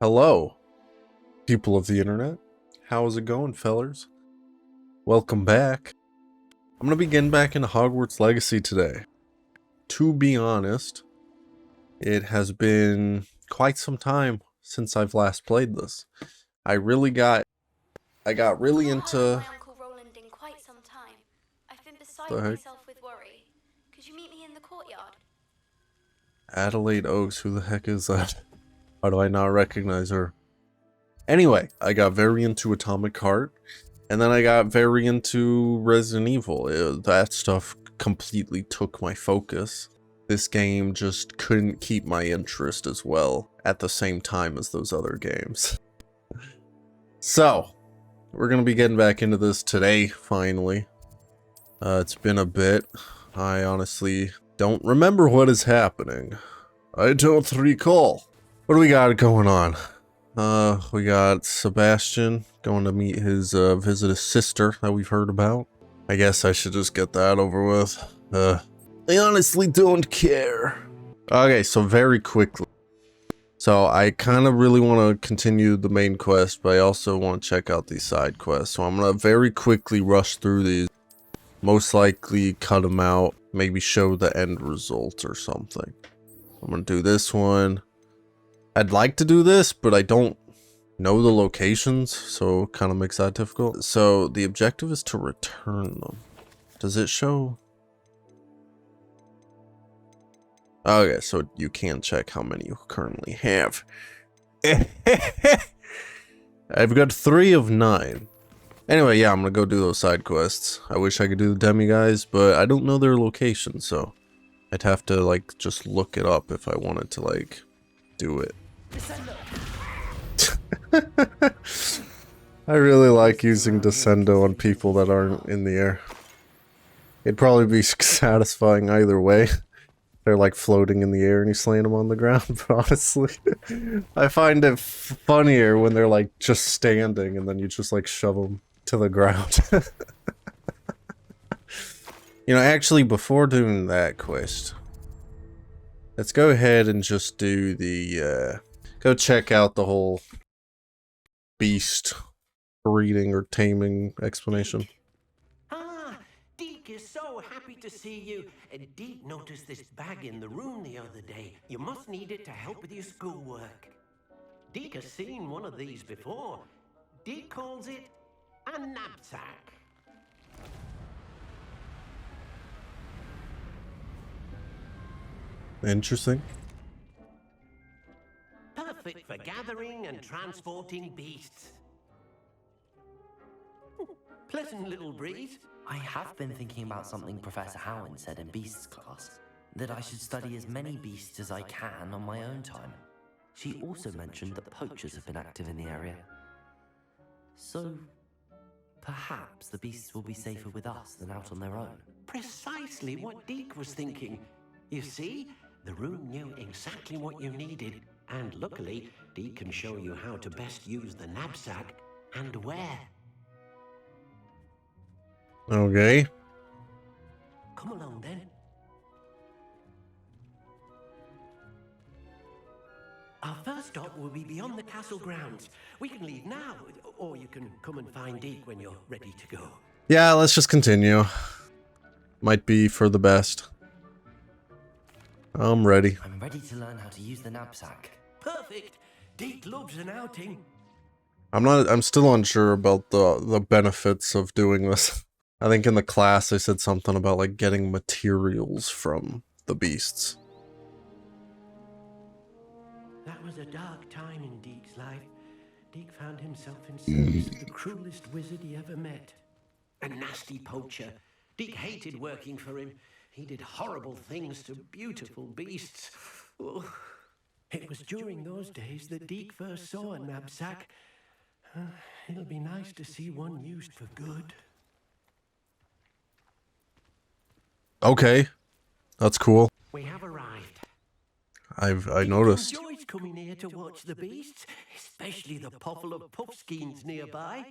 Hello, people of the internet. How's it going, fellers? Welcome back. I'm gonna be getting back into Hogwarts Legacy today. To be honest, it has been quite some time since I've last played this. I got really into my Uncle Roland in quite some time. I've been beside the heck? myself with worry. Could you meet me in the courtyard? Adelaide Oaks. Who the heck is that? How do I not recognize her? Anyway, I got very into Atomic Heart, and then I got very into Resident Evil. That stuff completely took my focus. This game just couldn't keep my interest as well at the same time as those other games. So, we're gonna be getting back into this today, finally. It's been a bit. I honestly don't remember what is happening. I don't recall. What do we got going on? We got Sebastian going to meet his, visit his sister that we've heard about. I guess I should just get that over with. I honestly don't care. Okay, so very quickly. So I kind of really want to continue the main quest, but I also want to check out these side quests. So I'm going to very quickly rush through these. Most likely cut them out, maybe show the end result or something. I'm going to do this one. I'd like to do this, but I don't know the locations, so it kind of makes that difficult. So the objective is to return them. Does it show? Okay, so you can check how many you currently have. I've got 3 of 9. Anyway, yeah, I'm gonna go do those side quests. I wish I could do the demi guys, but I don't know their location, so I'd have to like just look it up if I wanted to like do it. I really like using Descendo on people that aren't in the air. It'd probably be satisfying either way. They're like floating in the air and you're slaying them on the ground, but honestly, I find it funnier when they're like just standing and then you just like shove them to the ground. You know, actually, before doing that quest, let's go ahead and just do the, go check out the whole beast breeding or taming explanation. Deke is so happy to see you. Deke noticed this bag in the room the other day. You must need it to help with your schoolwork. Deke has seen one of these before. Deke calls it a knapsack. Interesting. Perfect for gathering and transporting beasts. Pleasant little breeze. I have been thinking about something Professor Howin said in Beasts class, that I should study as many beasts as I can on my own time. She also mentioned that poachers have been active in the area. So, perhaps the beasts will be safer with us than out on their own. Precisely what Deke was thinking. You see, the room knew exactly what you needed, and luckily, Deke can show you how to best use the knapsack and where. Okay. Come along then. Our first stop will be beyond the castle grounds. We can leave now, or you can come and find Deke when you're ready to go. Yeah, let's just continue. Might be for the best. I'm ready. I'm ready to learn how to use the knapsack. Perfect. Deke loves an outing. I'm still unsure about the benefits of doing this. I think in the class they said something about like getting materials from the beasts. That was a dark time in Deke's life. Deke found himself in service to the cruelest wizard he ever met. A nasty poacher. Deke hated working for him. He did horrible things to beautiful beasts. Oh. It was during those days that Deke first saw a knapsack. It'll be nice to see one used for good. Okay, that's cool. We have arrived. I noticed. Deke enjoys coming here to watch the beasts, especially the potful of puffskeins nearby.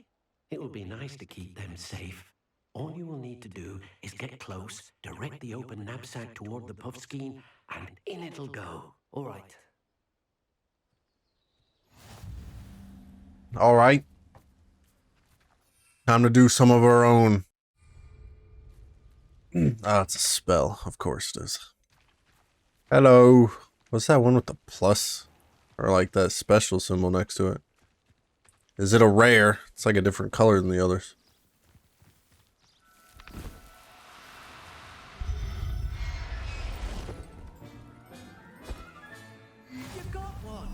It will be nice to keep them safe. All you will need to do is get close, direct the open knapsack toward the puffskein, and in it'll go. All right. All right. Time to do some of our own. Ah, it's a spell. Of course it is. Hello. What's that one with the plus? Or like that special symbol next to it? Is it a rare? It's like a different color than the others. You got one.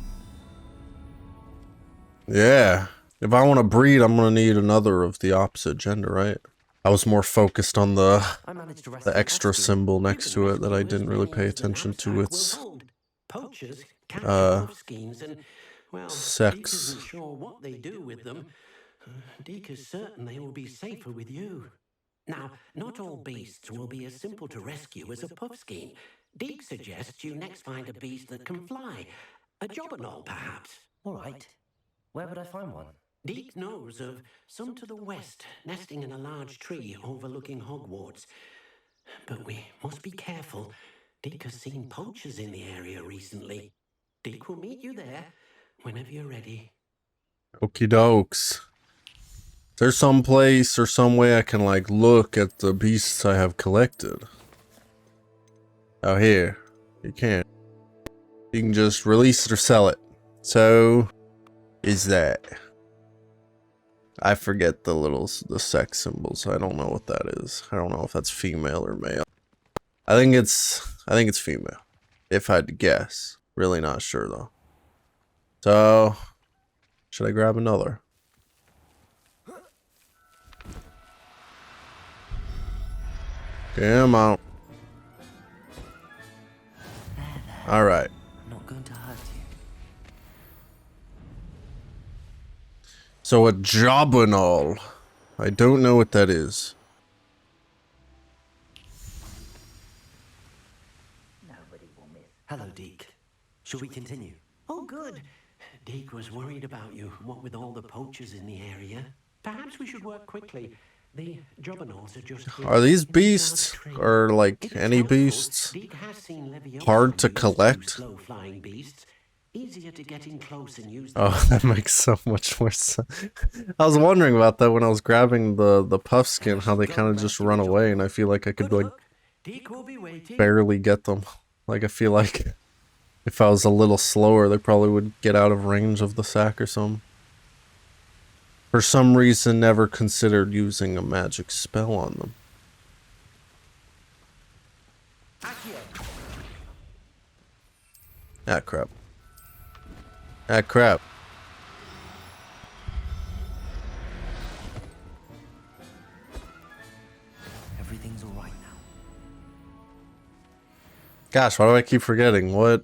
Yeah. If I want to breed, I'm going to need another of the opposite gender, right? I was more focused on the I managed to rescue extra Sebastian. symbol You next can to it that I rescue as didn't really many pay as the attention to knapsack its will hold. Poachers catch uh, puff skeins and, well, Deke sex. isn't sure what they do with them. Deke is certain they will be safer with you. Now, not all beasts will be as simple to rescue as a puffskein. Deke suggests you next find a beast that can fly. A jobberknoll, perhaps. All right. Where would I find one? Deke knows of some to the west, nesting in a large tree overlooking Hogwarts. But we must be careful. Deke has seen poachers in the area recently. Deke will meet you there whenever you're ready. Okie dokes. Is there some place or some way I can like look at the beasts I have collected? Oh, here. You can't. You can just release it or sell it. So, is that? I forget the sex symbols. I don't know what that is. I don't know if that's female or male. I think it's female. If I had to guess. Really not sure though. So, should I grab another? Come on. Alright. I'm not going to hurt you. So a jobberknoll. I don't know what that is. Hello, Deke. Shall we continue? Oh, good. Deke was worried about you, what with all the poachers in the area. Perhaps we should work quickly. The jobberknolls are just here Are these in this large beasts, tree. or like If it's any helpful, beasts, Deke has seen Leviosa hard to use collect? slow-flying beasts. Easier to get in close and use Oh, that makes so much more sense. I was wondering about that when I was grabbing the puff skin, how they kind of just run away, and I feel like I could Good like luck. Deke will be waiting. barely get them. Like I feel like if I was a little slower, they probably would get out of range of the sack or something. For some reason, never considered using a magic spell on them. Ah, crap. Ah, crap. Everything's all right now. Gosh, why do I keep forgetting? What?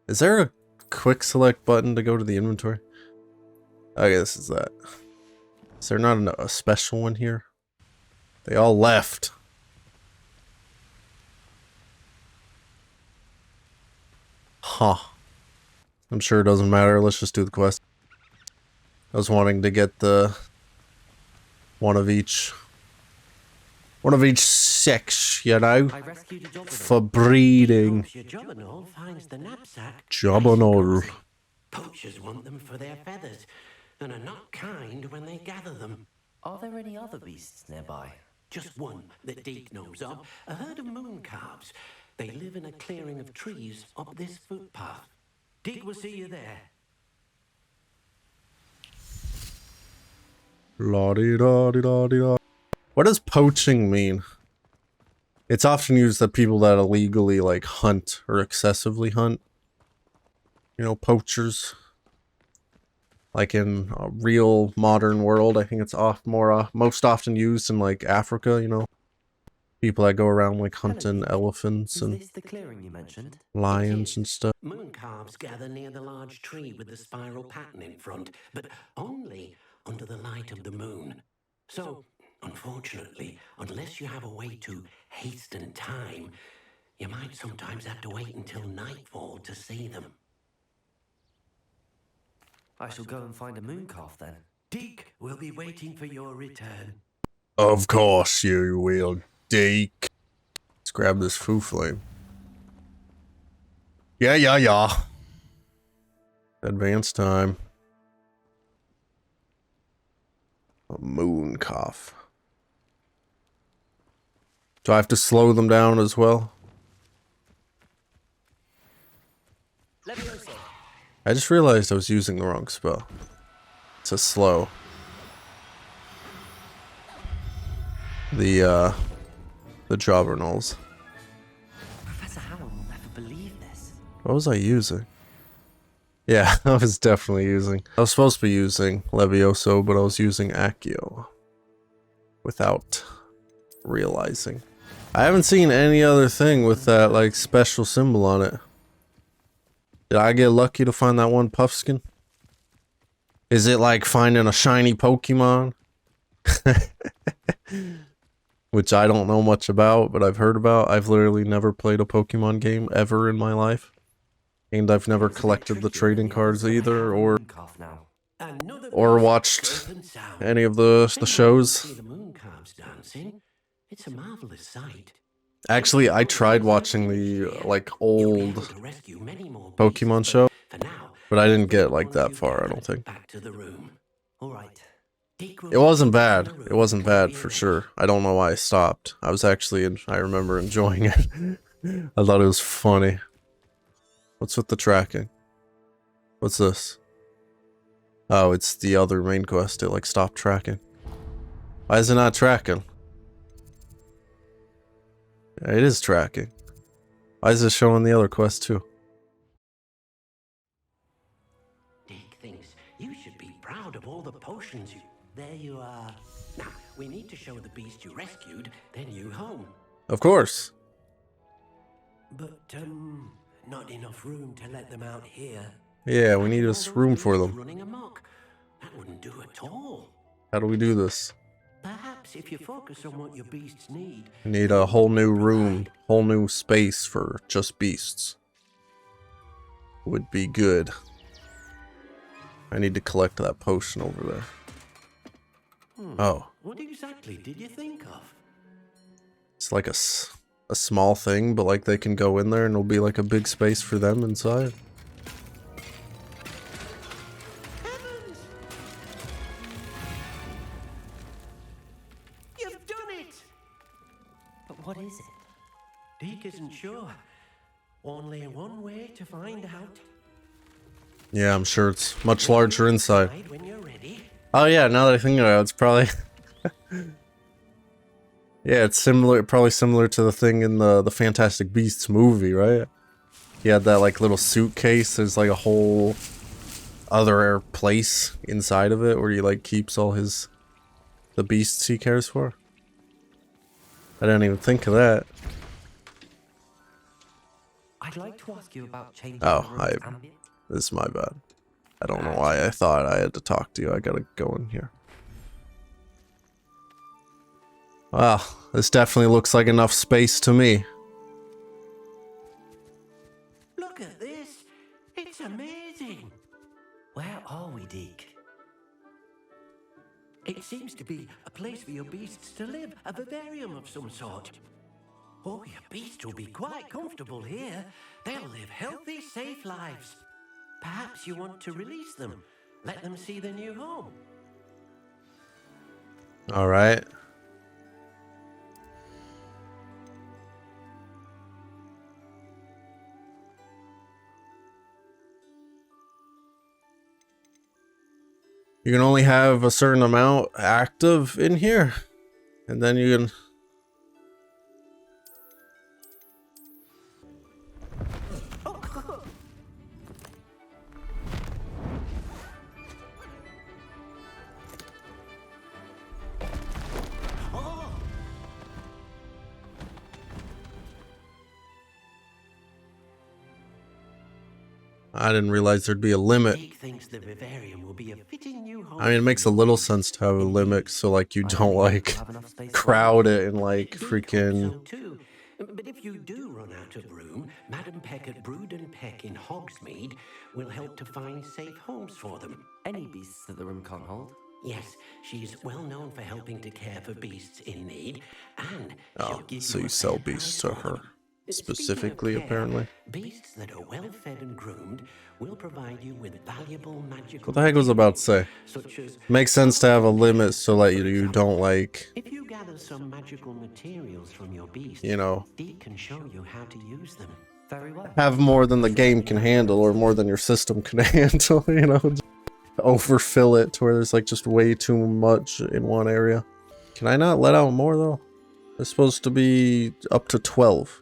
Is there a quick select button to go to the inventory? Okay, this is that. Is there not a special one here? They all left. Huh. I'm sure it doesn't matter. Let's just do the quest. I was wanting to get the one of each sex, you know, I rescued a jobberknoll. for breeding. Hopes your jobberknoll finds the knapsack. Jobberknoll. Nice and cozy. Poachers want them for their feathers, and are not kind when they gather them. Are there any other beasts nearby? Just one that Deke knows of, a herd of moon calves. They live in a clearing of trees up this footpath. Deke will see you there. La-di-da-di-da-di-da. What does poaching mean? It's often used that people that illegally like hunt or excessively hunt. You know, poachers. Like in a real modern world, I think it's most often used in like Africa, you know. People that go around like hunting elephants Is and this the clearing you mentioned? lions and stuff. Moon calves gather near the large tree with the spiral pattern in front, but only under the light of the moon. So, unfortunately, unless you have a way to hasten time, you might sometimes have to wait until nightfall to see them. I shall go and find a moon calf then. Deke will be waiting for your return. Of course you will, Deke. Let's grab this foo flame. Yeah. Advance time. A moon cough. Do I have to slow them down as well? I just realized I was using the wrong spell. It's a slow. The Jobberknolls. Professor Howard will never believe this. What was I using? Yeah, I was definitely using. I was supposed to be using Levioso, but I was using Accio. Without realizing. I haven't seen any other thing with that, like, special symbol on it. Did I get lucky to find that one Puffskin? Is it like finding a shiny Pokemon? Which I don't know much about, but I've heard about. I've literally never played a Pokemon game ever in my life. And I've never collected the trading cards either, or watched any of the shows. It's a marvelous sight. Actually, I tried watching the, like, old Pokemon show, but I didn't get, like, that far, I don't think. It wasn't bad. It wasn't bad, for sure. I don't know why I stopped. I was actually, I remember enjoying it. I thought it was funny. What's with the tracking? What's this? Oh, it's the other main quest. It, like, stopped tracking. Why is it not tracking? It is tracking. Why is it showing the other quest too? Dick thinks you should be proud of all the potions you... There you are. Now, we need to show the beast you rescued their new home. Of course. But, not enough room to let them out here. Yeah, we need this room for them. Running amok. That wouldn't do at all. How do we do this? Perhaps if you focus on what your beasts need... We need a whole new room, whole new space for just beasts. Would be good. I need to collect that potion over there. Oh. What exactly did you think of? It's like a small thing, but like they can go in there and it'll be like a big space for them inside. Heavens! You've done it! But what is it? Deke isn't sure. Only one way to find out. Yeah, I'm sure it's much larger inside. When you're ready. Oh yeah, now that I think about it, it's probably... yeah, it's similar, probably similar to the thing in the Fantastic Beasts movie, right? He had that like little suitcase, there's like a whole other place inside of it where he like keeps all the beasts he cares for. I didn't even think of that. I'd like to ask you about changing Oh, the room's ambience. this is my bad. I don't know why I thought I had to talk to you. I gotta go in here. Wow, this definitely looks like enough space to me. Look at this. It's amazing. Where are we, Deke? It seems to be a place for your beasts to live, a vivarium of some sort. Oh, your beasts will be quite comfortable here. They'll live healthy, safe lives. Perhaps you want to release them. Let them see their new home. All right. You can only have a certain amount active in here, and then you can... I didn't realize there'd be a limit. Deke thinks the vivarium will be a fitting new home. I mean, it makes a little sense to have a limit, so like you don't like crowd it and like Deke freaking... hopes so too. But if you do run out of room, Madam Peck at Brood and Peck in Hogsmeade will help to find safe homes for them. Any beasts that the room can't hold? Yes, she's well known for helping to care for beasts in need, and she'll Oh, give so you you a sell fair beasts price to for her. them. specifically, Speaking of care, apparently. beasts that are well fed and groomed will provide you with valuable magical What the heck was I about to say? such as Makes sense to have a limit so that you don't, like, if you gather some magical materials from your beasts, you know, Deke can show you how to use them. Very well. have more than the game can handle or more than your system can handle, you know, just overfill it to where there's like just way too much in one area. Can I not let out more though? It's supposed to be up to 12.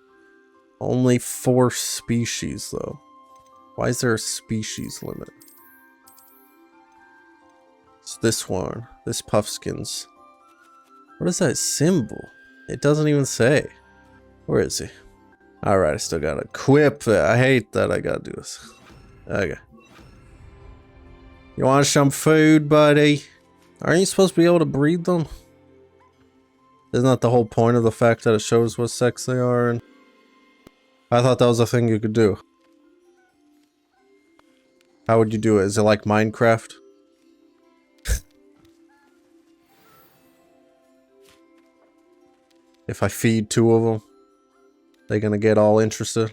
Only 4 species though. Why is there a species limit? It's this one. This Puffskins. What is that symbol? It doesn't even say. Where is he? Alright, I still gotta equip it. I hate that I gotta do this. Okay. You want some food, buddy? Aren't you supposed to be able to breed them? Isn't that the whole point of the fact that it shows what sex they are? And I thought that was a thing you could do. How would you do it? Is it like Minecraft? If I feed 2 of them, they're gonna get all interested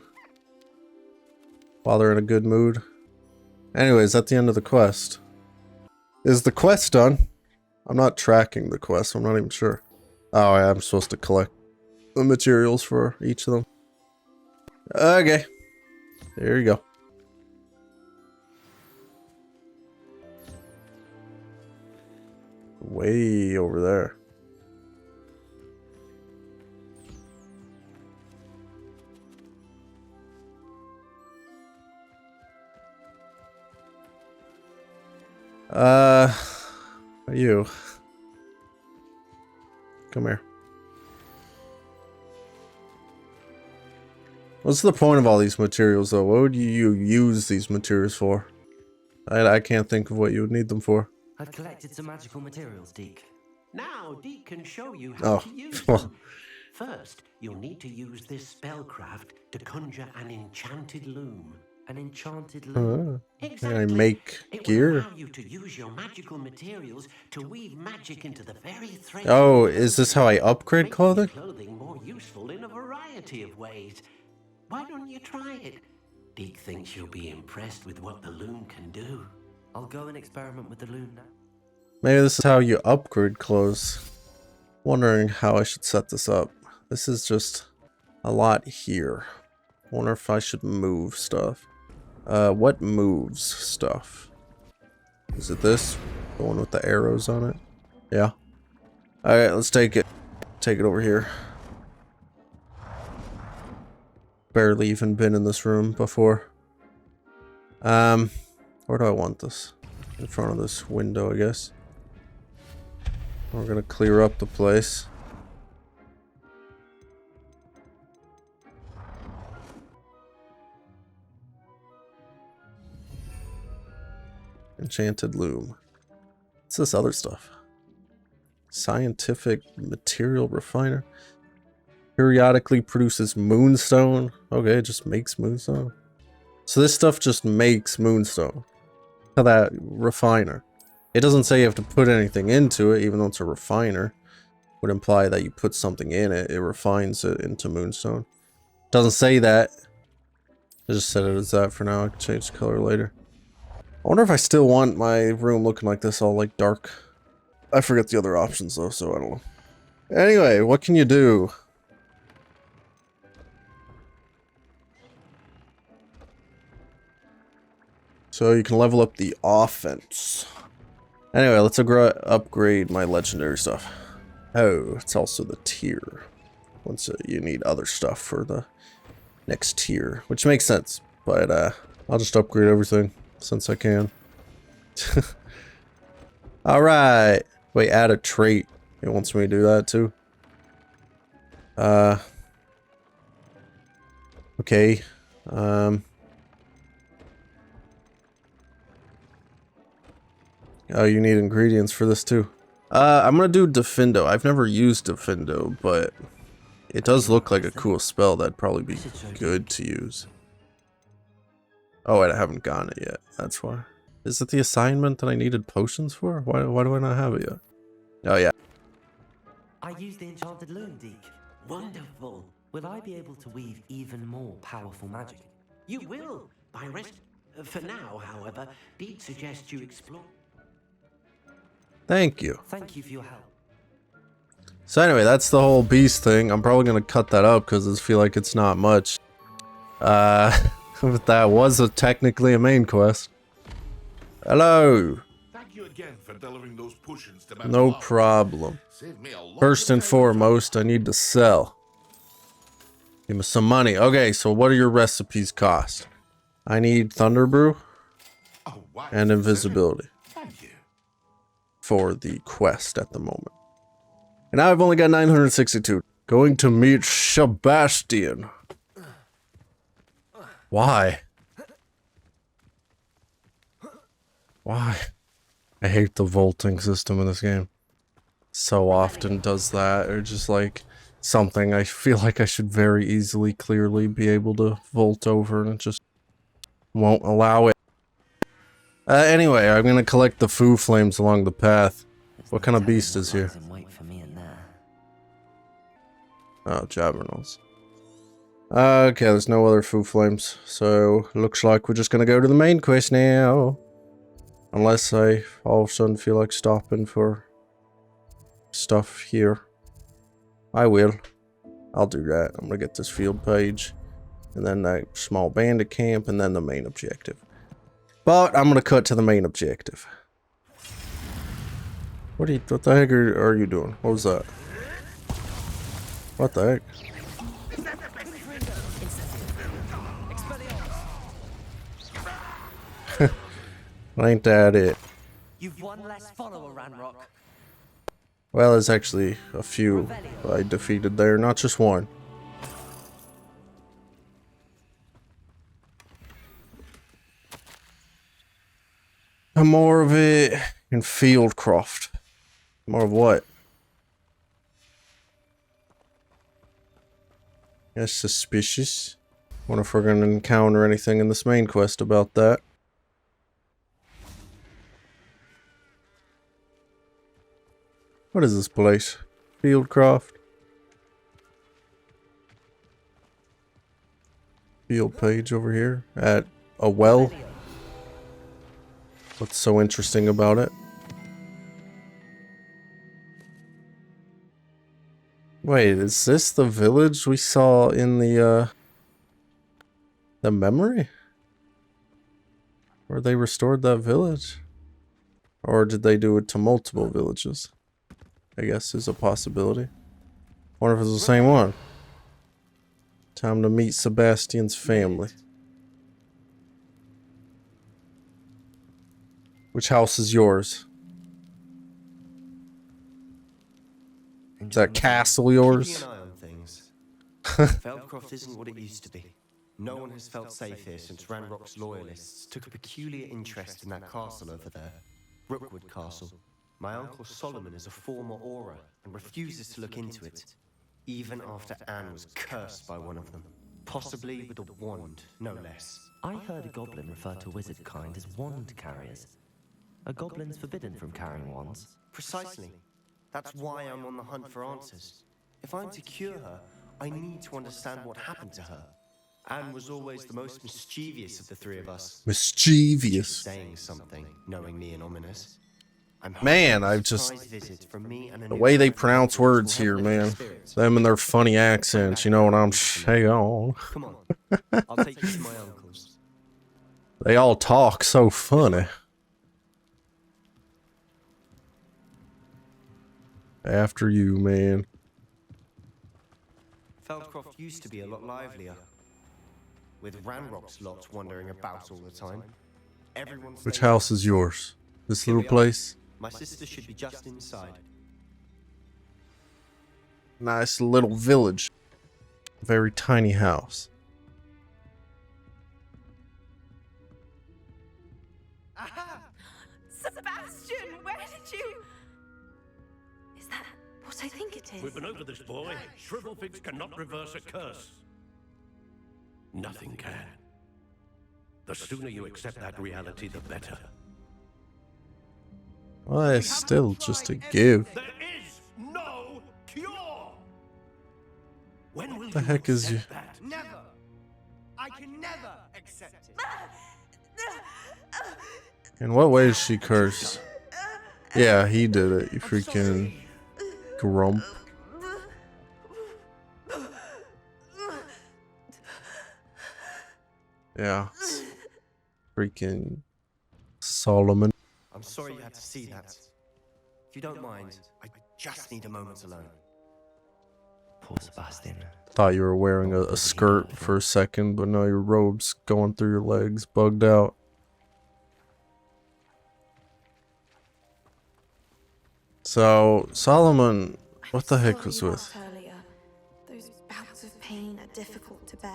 while they're in a good mood. Anyways, at the end of the quest. Is the quest done? I'm not tracking the quest, I'm not even sure. Oh, yeah, I'm supposed to collect the materials for each of them. Okay. There you go. Way over there. You. Come here. What's the point of all these materials, though? What would you use these materials for? I can't think of what you would need them for. I've collected some magical materials, Deke. Now Deke can show you how Oh, to use well. them. First, you'll need to use this spellcraft to conjure an enchanted loom. An enchanted loom. Can I make It gear? will allow you to use your magical materials to weave magic into the very thread. Oh, is this how I upgrade Making your clothing? clothing more useful in a variety of ways. Why don't you try it? Deke thinks you'll be impressed with what the loom can do. I'll go and experiment with the loom now. Maybe this is how you upgrade clothes. Wondering how I should set this up. This is just a lot here. Wonder if I should move stuff. What moves stuff? Is it this? The one with the arrows on it? Yeah. Alright, let's take it. Take it over here. Barely even been in this room before. Where do I want this? In front of this window, I guess. We're gonna clear up the place. Enchanted loom. What's this other stuff? Scientific material refiner. Periodically produces moonstone. Okay, it just makes moonstone. So this stuff just makes moonstone. To that refiner. It doesn't say you have to put anything into it, even though it's a refiner. Would imply that you put something in it, it refines it into moonstone. Doesn't say that. I just set it as that for now. I can change the color later. I wonder if I still want my room looking like this, all like dark. I forget the other options though, so I don't know. Anyway, what can you do? So you can level up the offense. Anyway, let's upgrade my legendary stuff. Oh, it's also the tier. Once you need other stuff for the next tier, which makes sense. But I'll just upgrade everything since I can. All right. Wait, add a trait. It wants me to do that too. Okay. Oh, you need ingredients for this too. I'm gonna do Defendo. I've never used Defendo, but it does look like a cool spell that'd probably be good to use. Oh, wait, I haven't gotten it yet. That's why. Is it the assignment that I needed potions for? Why do I not have it yet? Oh, yeah. I used the enchanted loom, Deke. Wonderful. will I be able to weave even more powerful magic? You will, by rest. For now, however, Deek suggests you explore. Thank you. Thank you for your help. So anyway, that's the whole beast thing. I'm probably gonna cut that up because I feel like it's not much. But that was technically a main quest. Hello. Thank you again for delivering those potions to my No beloved. problem. Saved me a lot First of and time. foremost, I need to sell. Give me some money. Okay, so what do your recipes cost? I need Thunder Brew Oh, wow. and invisibility Thank you. for the quest at the moment. And now I've only got 962. Going to meet Sebastian. Why? Why? I hate the vaulting system in this game. So often does that, or just like something I feel like I should very easily, clearly be able to vault over, and it just won't allow it. Anyway, I'm gonna collect the foo flames along the path. What kind of beast is here? Wait for me in there. Oh, Jabbernos. Okay, there's no other foo flames, so looks like we're just gonna go to the main quest now. Unless I all of a sudden feel like stopping for stuff here. I will. I'll do that. I'm gonna get this field page, and then that small bandit camp, and then the main objective. But I'm gonna cut to the main objective. What the heck are you doing? What was that? What the heck? Ain't that it? You've one less follower, Ranrock. Well, there's actually a few I defeated there, not just one. And more of it in Fieldcroft. More of what? That's suspicious. Wonder if we're gonna encounter anything in this main quest about that. What is this place? Fieldcroft. Field page over here at a well. What's so interesting about it? Wait, is this the village we saw in the memory? Where they restored that village? Or did they do it to multiple villages? I guess is a possibility. Wonder if it's the same one. Time to meet Sebastian's family. Which house is yours? Is that castle yours? Keeping an eye on things. Feldcroft isn't what it used to be. No one has felt safe here since Ranrock's loyalists took a peculiar interest in that castle over there, Rookwood Castle. My uncle Solomon is a former Auror and refuses to look into it, even after Anne was cursed by one of them, possibly with a wand, no less. I heard a goblin refer to wizard kind as wand carriers. Are goblins forbidden from carrying wands? Precisely. That's why I'm on the hunt for answers. If I'm to cure her, I need to understand what happened to her. Anne was always the most mischievous of the three of us. Mischievous. Saying something, knowingly and ominous. Man, I've just... The way they pronounce words here, man. Them and their funny accents, you know what I'm saying? Come on, I'll take you to my uncle's. They all talk so funny. After you, man. Feldcroft used to be a lot livelier, with Ranrock's lot wandering about all the time. Everyone's Which house is yours? This little place? My sister should be just inside. Nice little village. Very tiny house. Aha! Sebastian, where did you... Is that what I think it is? We've been over this, boy. Shrivelfigs cannot reverse a curse. Nothing can. The sooner you accept that reality, the better. Well, it's still just a give. There is no cure! When will The heck is you? That. Never! I can never accept it. In what way is she cursed? Yeah, he did it, you freaking grump. Yeah. Freaking Solomon. I'm sorry you had to see that. If you don't mind, I just need a moment alone. Poor Sebastian. Thought you were wearing a skirt for a second, but no, your robe's going through your legs, bugged out. So, Solomon, what the heck was with? Earlier. Those bouts of pain are difficult to bear.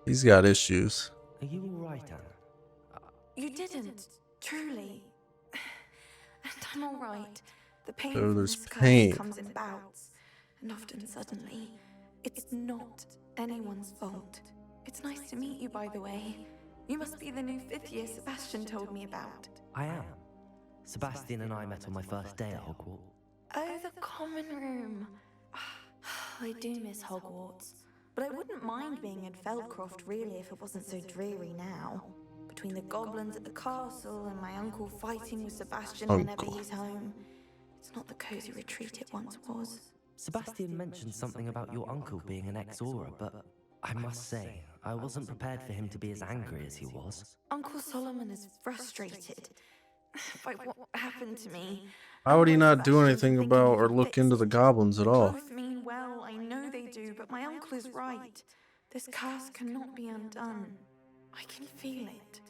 He's got issues. Are you alright, Anne? You didn't, truly. And I'm all right. The pain So from there's this pain. curse comes in bouts, and often suddenly. It's not anyone's fault. It's nice to meet you, by the way. You must be the new 5th year Sebastian told me about. I am. Sebastian and I met on my first day at Hogwarts. Oh, the common room. I do miss Hogwarts, but I wouldn't mind being in Feldcroft really if it wasn't so dreary now. Between the goblins at the castle and my uncle fighting with Sebastian whenever Uncle. he's home, it's not the cozy retreat it once was. Sebastian mentioned something about your uncle being an ex-Auror, but I must say, I wasn't prepared for him to be as angry as he was. Uncle Solomon is frustrated by what happened to me. Why would he And not do Sebastian's anything thinking about he or can look fix into the it. goblins at all? Both mean well, I know they do, but my uncle is right. This curse cannot be undone. I can feel it.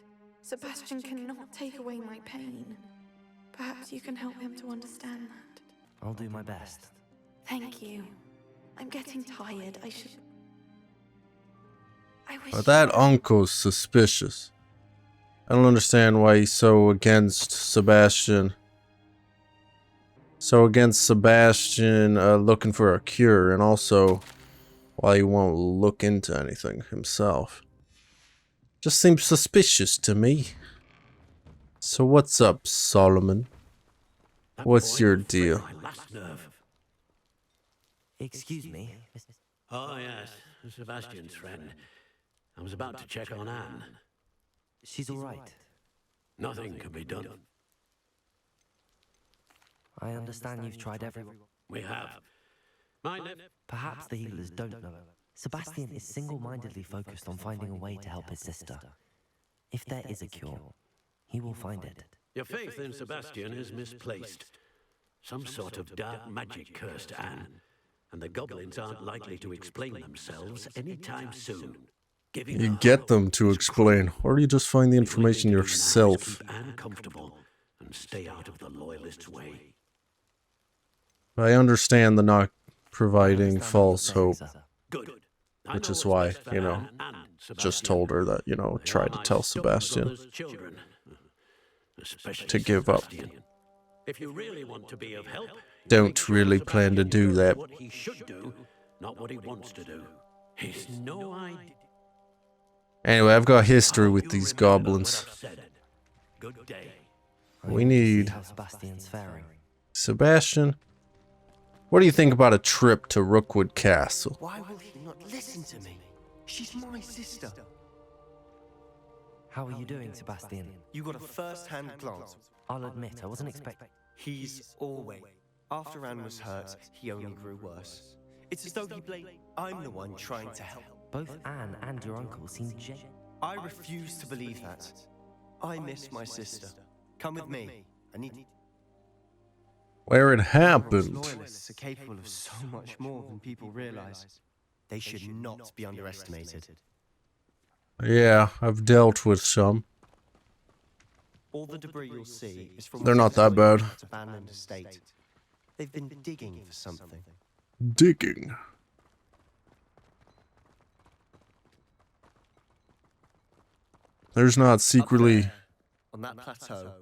Sebastian cannot take away my pain. Perhaps you can help him to understand that. I'll do my best. Thank you. I'm getting tired. I wish. But that uncle's suspicious. I don't understand why he's so against Sebastian. So against Sebastian looking for a cure, and also why he won't look into anything himself. Just seems suspicious to me. So what's up, Solomon? What's your deal? My last nerve. Excuse me. Oh, yes. Sebastian's friend. I was about to check on Anne. She's alright. Nothing can be done. I understand you've tried everyone. We have. My Perhaps the healers don't know. Sebastian is single-mindedly focused on finding a way to help his sister. If there is a cure, he will find it. Your faith in Sebastian is misplaced. Some sort of dark magic cursed Anne, and the goblins aren't likely to explain themselves anytime soon. Giving You her get hope them to is explain, cruel. or do you just find the The only information thing to do now is yourself? keep Anne comfortable and stay out of the loyalists' way. I understand the not providing false hope, Good. I which know is what's why, best for you know, Anne and just Sebastian. told her that, you know, They try are to my tell stone Sebastian. brother's children, especially To give up. Sebastian. If you really want to be of help, you Don't make sure really plan to Sebastian do knows that. What he should do, not what he wants to do. He's no idea. Anyway, I've got history Hope with you these remember goblins. what I've said. Good day. I We want to see need- how Sebastian's faring. Sebastian, what do you think about a trip to Rookwood Castle? Why will he not listen to me? She's my sister. How are you doing, Sebastian? You got a first-hand glance. I'll admit, I wasn't expecting... He's always. After Anne was hurt, he only grew worse. It's as though he blamed. I'm the one trying to help. Both Anne and your uncle seem genuine. I refuse to believe that. I miss my sister. Come with me. I need. Where it Ranrock's happened? loyalists are capable of so much more than people realize. They should not be underestimated. Yeah, I've dealt with some. All the debris you'll see is from They're not that bad. Wizards' abandoned estate. They've been digging for something. Digging. There's not Up secretly... there, on that plateau,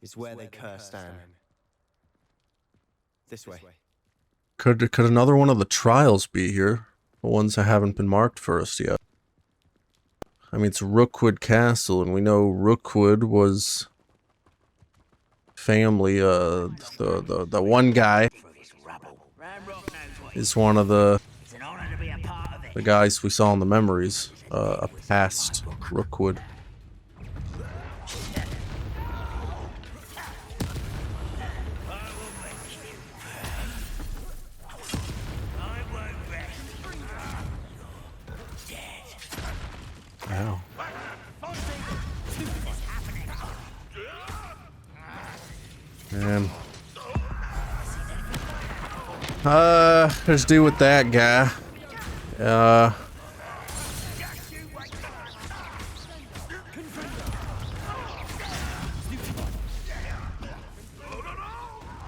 is where they cursed Anne. This way. Could another one of the trials be here? The ones that haven't been marked for us yet. I mean, it's Rookwood Castle, and we know Rookwood was family. The one guy is one of the It's an honor to be a part The guys we saw in the memories, a past Rookwood. Wow. Man. Let's do with that guy.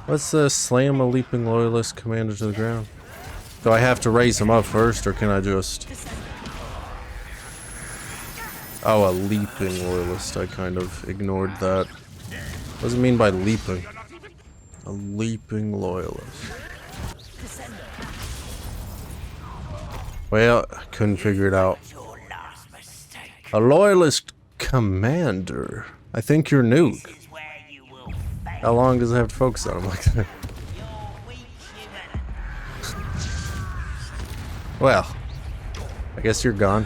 Let's slam a leaping loyalist commander to the ground. Do I have to raise him up first, or can I just... Oh, a leaping loyalist. I kind of ignored that. What does it mean by leaping? A leaping loyalist. Well, I couldn't figure it out. A loyalist commander. I think you're new. How long does it have to focus on him like that? Well, I guess you're gone.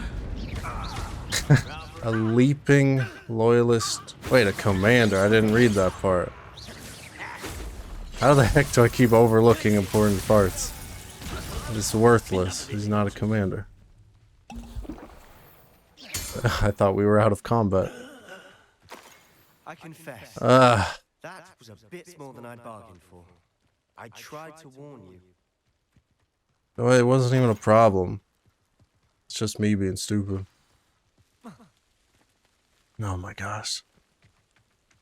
A leaping loyalist. Wait, a commander. I didn't read that part. How the heck do I keep overlooking important parts? It's worthless. He's not a commander. I thought we were out of combat. I confess. That was a bit more than I'd bargained for. I tried to warn you. Oh, it wasn't even a problem. It's just me being stupid. Oh my gosh.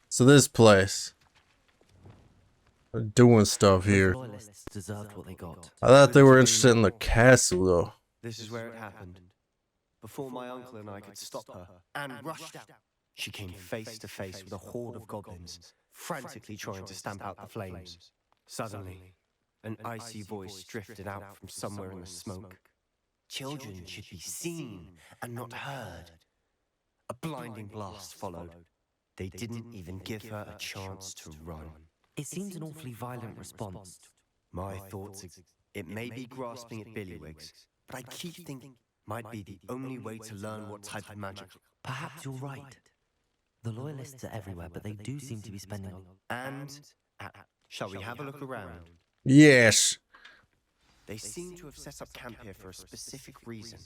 So this place. They're doing stuff here. Loyalists deserved what they got. I thought they were interested in the castle though. This is where it happened. Before my uncle and I could stop her, and rushed out. She came face to face with a horde of goblins, frantically trying to stamp out the flames. Suddenly, an icy voice drifted out from somewhere in the smoke. Children should be seen and not heard. A blinding blast followed. They didn't even give her a chance to run. It seems an awfully violent response. My thoughts, it may be grasping at billywhigs, but I keep thinking might be the only way to learn what type of magic. Perhaps you're right. The loyalists are everywhere, but they do seem to be spending... Shall we have a look around? Yes. They seem to have set up camp here for a specific reason.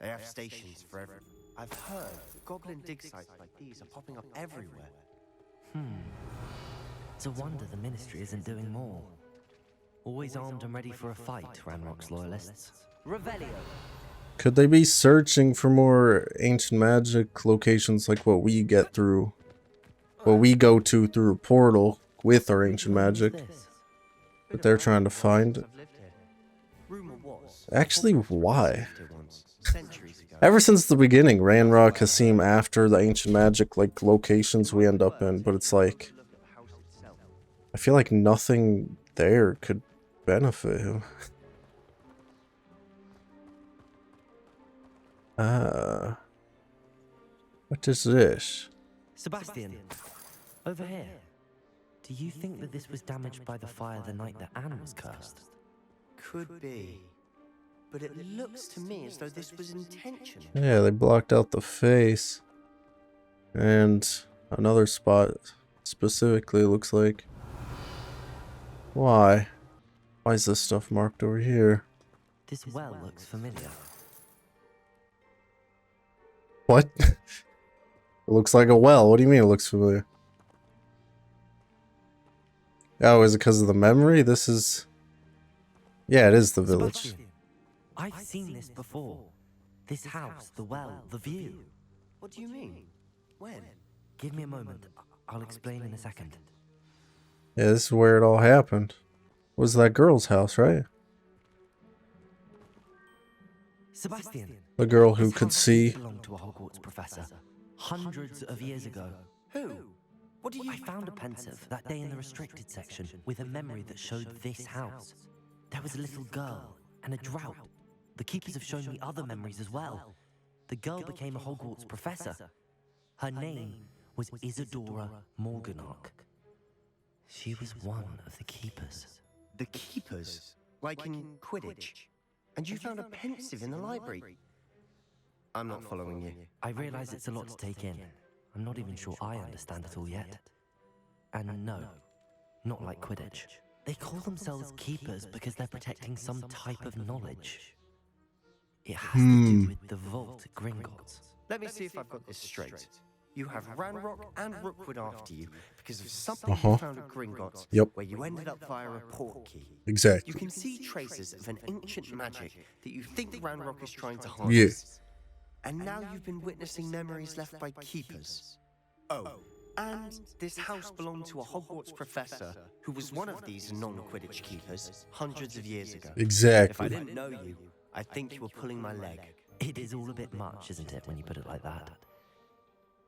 They have stations for everyone. I've heard that goblin dig sites like these are popping up everywhere. It's a wonder the Ministry isn't doing more. Always armed and ready for a fight, Ranrock's loyalists. Revelio. Could they be searching for more ancient magic locations like what we get through? What we go to through a portal with our ancient magic? That they're trying to find. Actually, why? Ever since the beginning, Ranrock has seemed after the ancient magic like locations we end up in, but it's like I feel like nothing there could benefit him. What is this? Sebastian, over here. Do you think that this was damaged by the fire the night that Anne was cursed? Could be. But it looks to me as though this was intentional. Yeah, they blocked out the face. And another spot specifically looks like. Why? Why is this stuff marked over here? This well looks familiar. What? It looks like a well. What do you mean it looks familiar? Oh, is it because of the memory? This is... Yeah, it is the village. Sebastian, I've seen this before. This house, the well, the view. What do you mean? When? Give me a moment. I'll explain in a second. Yeah, this is where it all happened. It was that girl's house, right? Sebastian. The girl who this could house see. belonged to a Hogwarts professor hundreds of years ago. Who? What do you... I found a pensive that day in the restricted section with a memory that showed this house. There was a little girl and a drought. The keepers have shown me other memories as well. The girl became a Hogwarts professor. Her name was Isadora Morganach. She was one of the keepers. The keepers? Like in Quidditch? And you found a pensive in the library. I'm not following you. I realize it's a lot to take in. I'm not even sure I understand it all yet. And no, not like Quidditch. They call themselves keepers because they're protecting some type of knowledge. It has to do with the vault at Gringotts. Let me see if I've got this straight. You have Ranrock and Rookwood after you because of something you found at Gringotts, Yep. where you ended up via a portkey. Exactly. You can see traces of an ancient magic that you think Ranrock is trying to harness. Yeah. And now you've been witnessing memories left by keepers. Oh, and this house belonged to a Hogwarts professor who was one of these non-Quidditch keepers hundreds of years ago. If I Exactly. didn't know you, I'd think you were pulling my leg. It is all a bit much, isn't it, when you put it like that?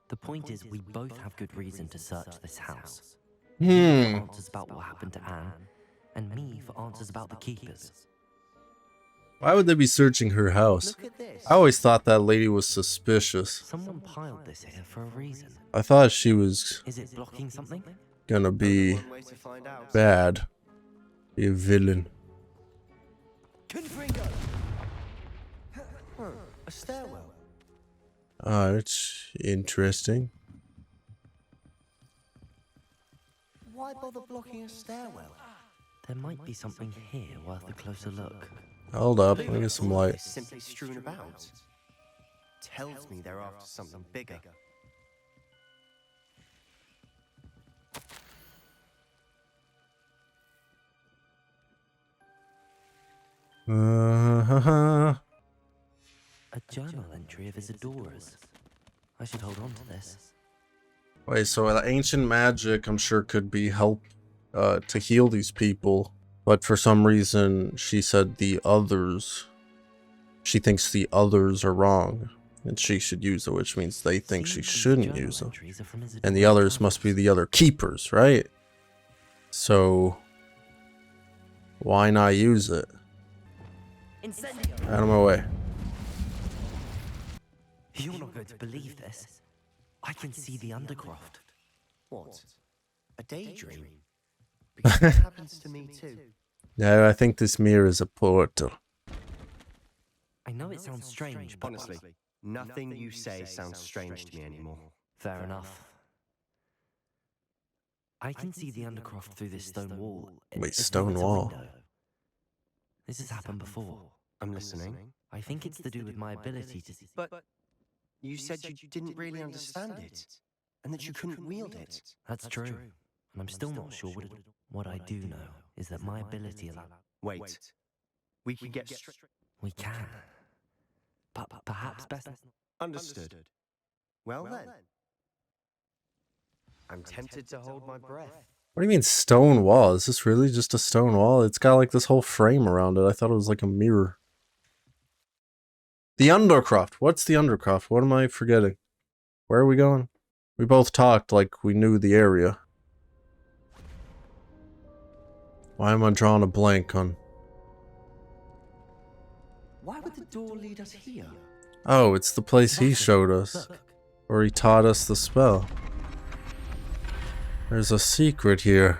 The point is, we both have good reason to search this house. You for answers about what happened to Anne, and me for answers about the keepers. Why would they be searching her house? Look at this. I always thought that lady was suspicious. Someone piled this here for a reason. I thought she was Is it blocking something? gonna be One way to find out. bad. Be a villain. Confringo! A stairwell. Ah, it's interesting. Why bother blocking a stairwell? There might be something here worth a closer look. Hold up, let me get some light. It's simply strewn about. Tells me they're after something bigger. A journal entry of Isadora's. I should hold on to this. Wait, so the ancient magic, I'm sure, could be help to heal these people, but for some reason, she said the others. She thinks the others are wrong, and she should use it, which means they think she Seems these shouldn't journal use it. entries are from And Isadora's the others travels. must be the other keepers, right? So why not use it? Out of my way. You're not going to believe this. I can see the Undercroft. What? A daydream? Because that happens to me too. Yeah, I think this mirror is a portal. I know it sounds strange, but Honestly, nothing you say sounds strange to me anymore. fair enough. I can see the Undercroft through this stone wall. Wait, as stone well as a wall? window. This has happened before. I'm listening. I think it's to do with my ability to see. But you said you didn't really understand it, and that you couldn't wield it. That's true. And I'm still not sure what I do know is that my ability allows. Wait. We can get We can. But perhaps best. Understood. Well then. I'm tempted to hold my breath. What do you mean stone wall? Is this really just a stone wall? It's got like this whole frame around it. I thought it was like a mirror. The Undercroft. What's the Undercroft? What am I forgetting? Where are we going? We both talked like we knew the area. Why am I drawing a blank on? Why would the door lead us here? Oh, it's the place he showed us. Look, Or he taught us the spell. There's a secret here.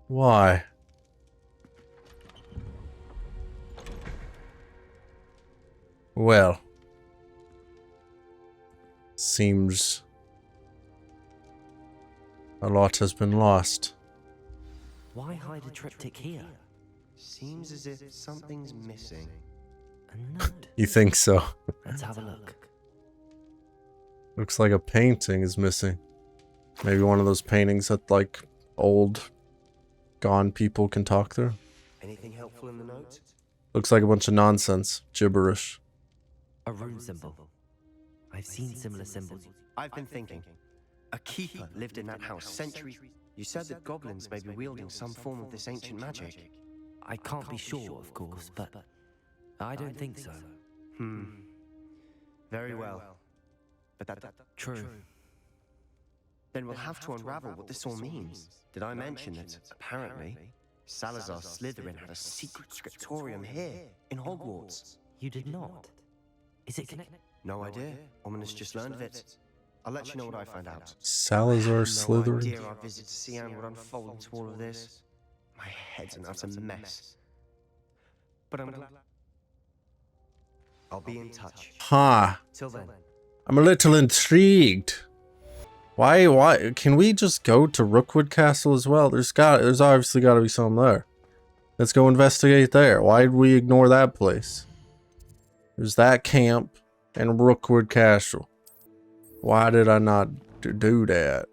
Why? Well. Seems a lot has been lost. why hide a triptych here? Seems as if something's missing. A note. You think so? Let's have a look. Looks like a painting is missing. Maybe one of those paintings that like old gone people can talk through. Anything helpful in the note? Looks like a bunch of nonsense. Gibberish. A rune symbol. I've seen similar symbols. I've been thinking. A keeper lived in that house centuries. You said that goblins may be wielding some form of this ancient magic. I can't be sure, of course, but I don't think so. Very well. But that True. then we'll have to unravel what this all means. Did I mention that, apparently, Salazar Slytherin had a secret scriptorium here, in Hogwarts? You did not. Is it connected? No idea. Ominous just learned of it. I'll let you know what I find out. Salazar No Slytherin. idea our visit to Sian would unfold into all of this. My head's an utter mess. But I'm glad. I'll be in touch. Huh. Till then. I'm a little intrigued. Why? Can we just go to Rookwood Castle as well? There's obviously got to be something there. Let's go investigate there. Why did we ignore that place? There's that camp and Rookwood Castle. Why did I not do that?